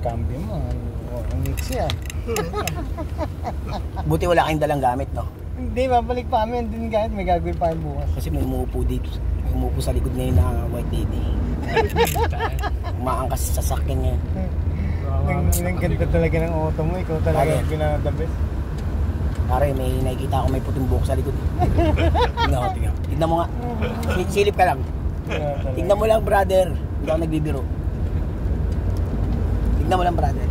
cambio mo. Ang mix yan. Buti wala kayong dalang gamit, no? Hindi, babalik pa kami. Hindi kahit may gagawin pa yung bukas. Kasi may umuupo dito. May umuupo sa likod ngayon na white lady. Umaangkas sa sasakyan niya. Ang ganda talaga ng auto mo. Ikaw talaga ang pinaka-the best. Pare, may nakikita ako may puting buhok sa likod. Tignan mo nga. Silip ka lang. Tignan mo lang, brother. Hindi ako nagbibiro. Tignan mo lang, brother.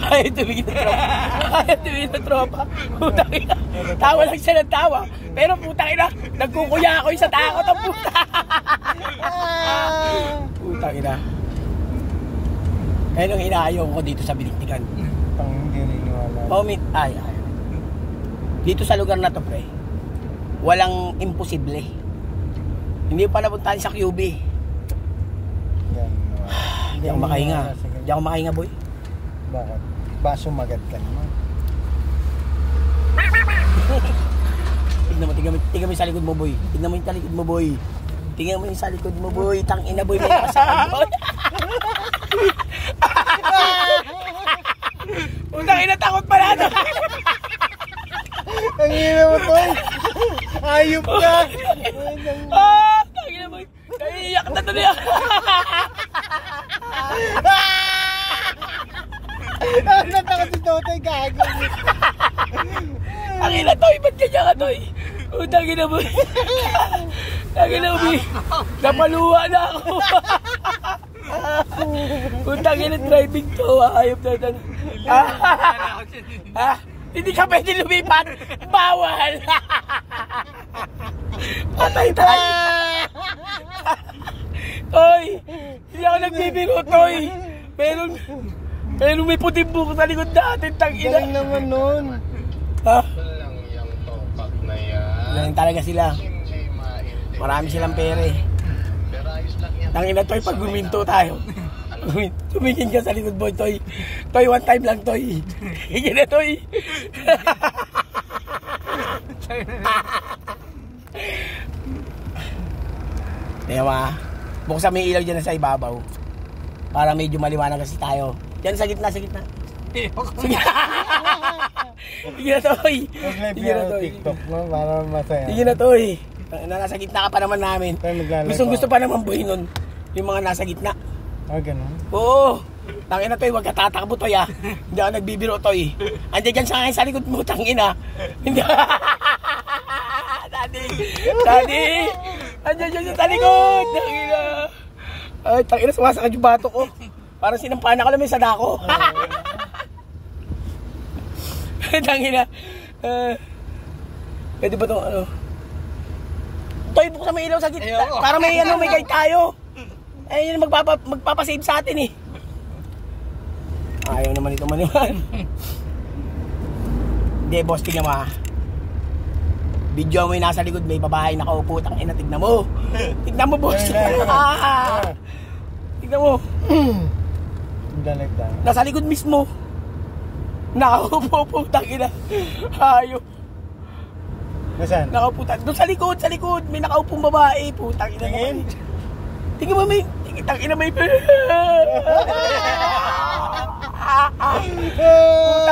Ay, tumigil na tropa. Ay, tumigil na tropa. Putang ina. Tawa lang siya ng tawa. Pero putang ina, nagkukuya ako yung sa takot ang puta. Putang ina. Kaya nung inaayaw ko dito sa Biliktikan. Hindi niniwala. Ay. Dito sa lugar na to, pre, walang imposible. Hindi pa napuntahan sa QB. Hindi ako makahinga. Hindi ako makahinga, boy. Bakit? Ba sumagad ka naman? Tingnan mo yung sa likod mo, boy. Tingnan mo yung sa likod mo, boy. Tingnan mo yung sa likod mo, boy. Tangina, boy. May nakasakal, boy. Putang ina, takot pala ito. Ang ina mo, Toy. Ayop ka. Tangina, boy. Naiiyak na tuloy ako. Natakot si Totoy, gago. Ang ina, Toy. Ba't ganyan ka, Toy? Tangina, boy. Tangina, boy. Napaluwa na ako. Tangina, driving to. Ayop na ito. Hindi ka pwede lumipat. Bawal. Patay tayo. Toy, hindi ako nagbibiro, Toy. Meron may puting buko sa likod natin. Tangina. Galing naman nun. Walang yung topak na yan. Galing talaga sila. Marami silang pere. Pero ayos lang yan. Tangina, Toy, pag guminto tayo. Tumingin ka sa likod, boy, Toy. Toy, one time lang, Toy. Higin na, Toy. Diba? Buksan may ilaw dyan sa ibabaw. Para medyo maliwanag kasi tayo. Yan, sa gitna. Sige. Sige na, Toy. Mag-live yan sa TikTok, no? Para masaya. Sige na, Toy. Nasa gitna ka pa naman namin. Gusto pa naman, boy, nun. Yung mga nasa gitna. Ganun? Oo. Tangina, Toy, wag ka tatakbo, Toy, ha. Hindi ako nagbibiro, Toy. Andiyan dyan sa akin sa likod mo, tangina. Hindi. Daddy. Andiyan dyan sa likod. Tangina. Ay, tangina, sumasakad yung bato ko. Parang sinampana ko lang sa dako. Tangina. Pwede ba itong ano? Toy, buksan may ilaw sa gitna. Para may guide tayo. Yun magpapasave sa atin, eh. Ayaw naman ito maniwan. Hindi, boss, tignan mo, ha. Video mo yung nasa likod, may babae nakaupo. Tangina, tignan mo. Tignan mo, boss. Tignan mo. Nasa likod mismo. Nakaupo po, tangina. Ayaw. Nasaan? Nakaupo, doon sa likod. May nakaupong babae. Putang ina naman. Tingnan mo, may tangina, may putang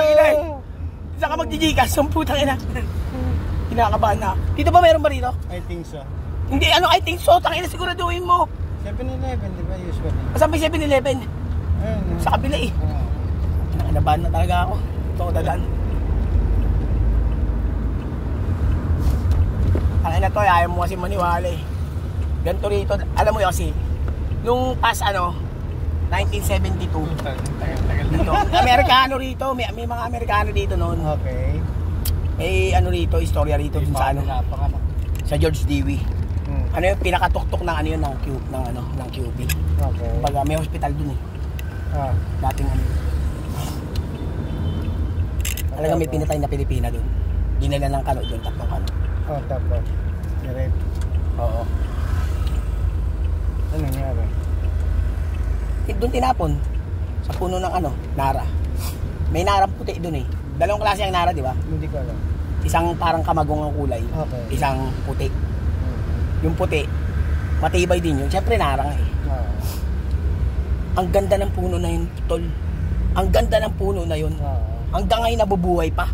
ina. Saan ka magjijikas? Ang putang ina. Kinakabahan na. Dito ba meron ba rito? I think so. Hindi, I think so. Tangina, siguraduhin mo. 7-Eleven, di ba? Usually. Saan may 7-Eleven? Sa kabila, eh. Kinakabahan na talaga ako. Ito ako dadaan. Tangina, to, ayaw mo kasi maniwala, eh. Ganito rito, alam mo yun kasi, nung past 1972, dito, Amerikano rito, may mga Amerikano dito noon. Okay. May rito, istorya rito dun sa sa George Dewey. Ano yung pinakatuktok ng ng QB. Okay. Pag may hospital dun, eh. Dating Talaga may pinatay na Pilipina dun. Dinala ng kano dun, tatlong kano. Tapos. Direct. Oo. Ano nangyari? Doon tinapon. Sa puno ng nara. May narang puti doon, eh. Dalawang klase ang nara, di ba? Hindi ko alam. Isang parang kamagong ang kulay. Okay. Isang puti. Yung puti, matibay din yun. Siyempre narang, eh. Ang ganda ng puno na yun, tol. Ang ganda ng puno na yun. Hanggang ngayon nabubuhay pa.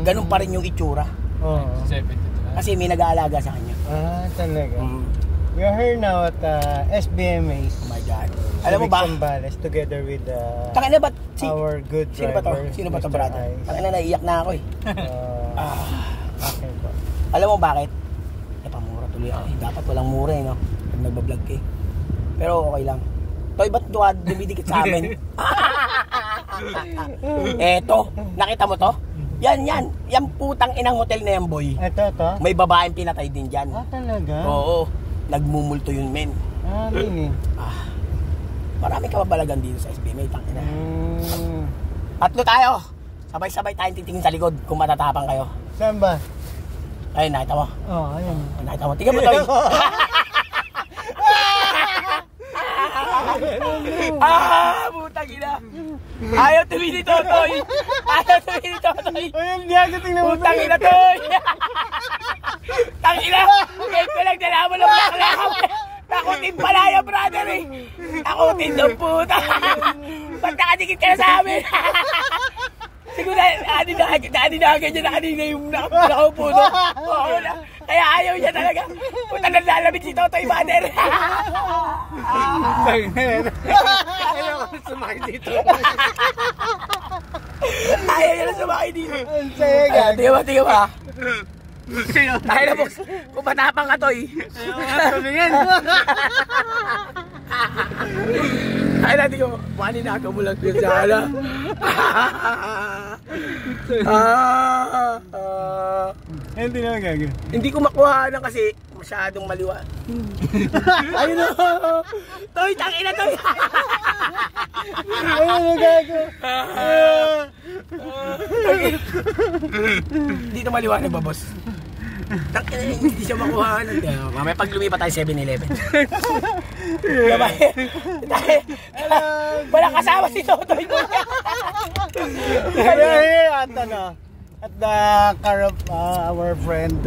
Ganun pa rin yung itsura. Oo. 72. Kasi may nag-aalaga sa kanya. Talaga. Mm. We are here now at SBMA's. Oh my God. Alam mo ba? Zambales, together with Taka na ba? our good Sino ba to? driver. Sino ba to, Mr. brother? Ice. Taka na, naiiyak na ako eh. Okay po. Alam mo bakit? Napamura tuloy ako eh. Dapat walang mura eh, no? Pag nagbablog ka eh. Pero okay lang. Toy, ba't dumidikit sa amin? Eto, nakita mo to? Yan. Yan putang inang hotel na yan, boy. Ito. May babaeng pinatay din dyan. Talaga? Oo. Nagmumulto yun, men. Really? Marami kababalagan dito sa SBMA, tangina. Mm. Tatlo tayo. Sabay-sabay tayong titingin sa likod kung matatapang kayo. Saan ba? Ayun, nakita mo. Ayun. Nakita mo. Tingnan mo, Toy. Putang ina. Ayaw tumili, Totoy. Ayaw tumili, Totoy. Ayun, di ako tingnan mo. Putang ina, Toy. Tangina. Kahit ko lang dalaman ng bakla. Takutin pala yung brother eh. Takutin ng puta. Ba't nakadikit ka na sa amin? Siguro naadinagan niya na kanina yung nakaupo no? Oo na. Kaya ayaw niya talaga. Puta nalalamit si Totoy Mother. Ayaw ko sumakit dito. Ayaw niya na sumakay dito. Ang saya gag. Tingnan mo. Tayo na boss. Kung matapang ka, Toy. Tumingin. Ay natin ko, maninaka mo lang yun sana. Hindi naman gagawin. Hindi ko makuha kasi masyadong maliwa. Ayun na. Toy, tangin na, Toy. Ayun na gagawin. Dito maliwanag ba, boss? Hindi siya makuha. Mamaya pag lumipat tayo 7-Eleven. Walang kasama si Totoy. At the car of our friend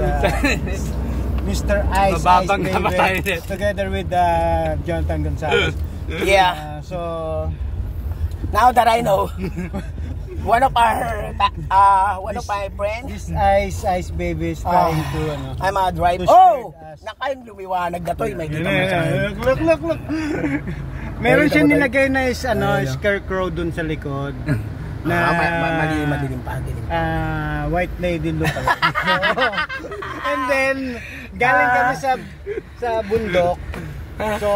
Mr. Ice Baby, together with Jonathan Gonzalez. Yeah. So now that I know, one of my friends. This Ice Baby is trying to I'm a driver. to Oh! spread us. Nakayong lumiwanag na, Toy. May kita mo sa Look. Meron siya nilagay na scarecrow dun sa likod. Na madilim pa. white lady look. And then galing kami sa bundok. So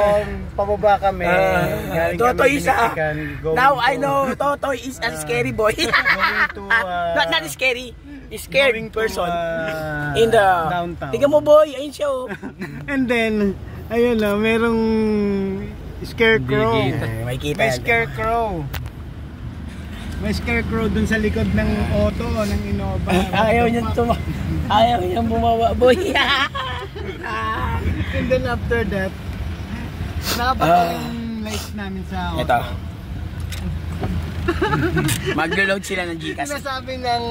pababa kami. Galing Totoy kami isa. going Now to- I know Totoy is a scary boy. going to Not scary. Scared going to, person. In the downtown. Tingnan mo, boy. Ayun siya, oh. And then ayun na, merong scarecrow. May kita May yan. scarecrow. May scarecrow dun sa likod ng auto, ng Innova. Ayaw niyang bumawa, boy. And then after that, nakapatay yung lights namin sa auto. Ito. Maglo-load sila ng Gcash. Sinasabi ng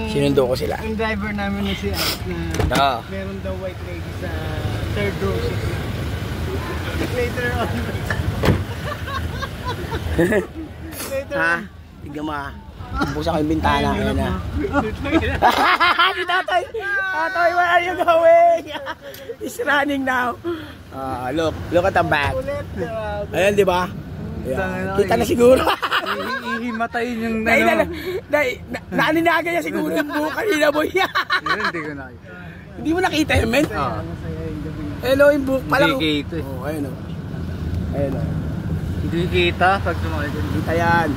Sinundo ko sila. yung driver namin na si Alex na meron daw white lady sa third row seat. Later on. Tignan mo ha. Busa ko yung bintana. Ayun na. Si Totoy! Totoy, what are you going? He's running now. Look at the back. Ayan, di ba? Kita na siguro. Ihimatayin yung Naaninaga niya siguro yung buhok kanina, boy. Hindi ko nakita. Hindi mo nakita yun, men? Hello, yung buhok pala. Hindi kita eh. Ayun o. Ayun o. Hindi kita pag sumakay dun. Kita yan.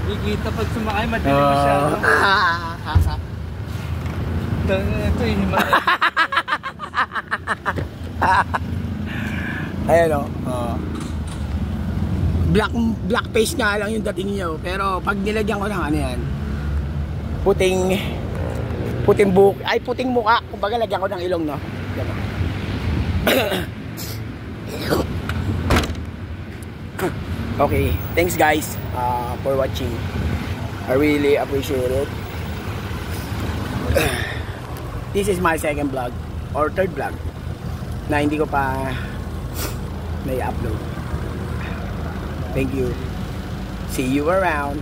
Hindi kita pag sumakay, madilim masyado. Ito ihimatayin. Ayun o. Black face nga lang yung dating niyo. Pero pag nilagyan ko ng ano yan, puting buhok, ay puting mukha. Kumbaga lagyan ko ng ilong, no? Diba? Okay, thanks guys for watching. I really appreciate it. This is my second vlog or third vlog na hindi ko pa na-upload. Thank you. See you around.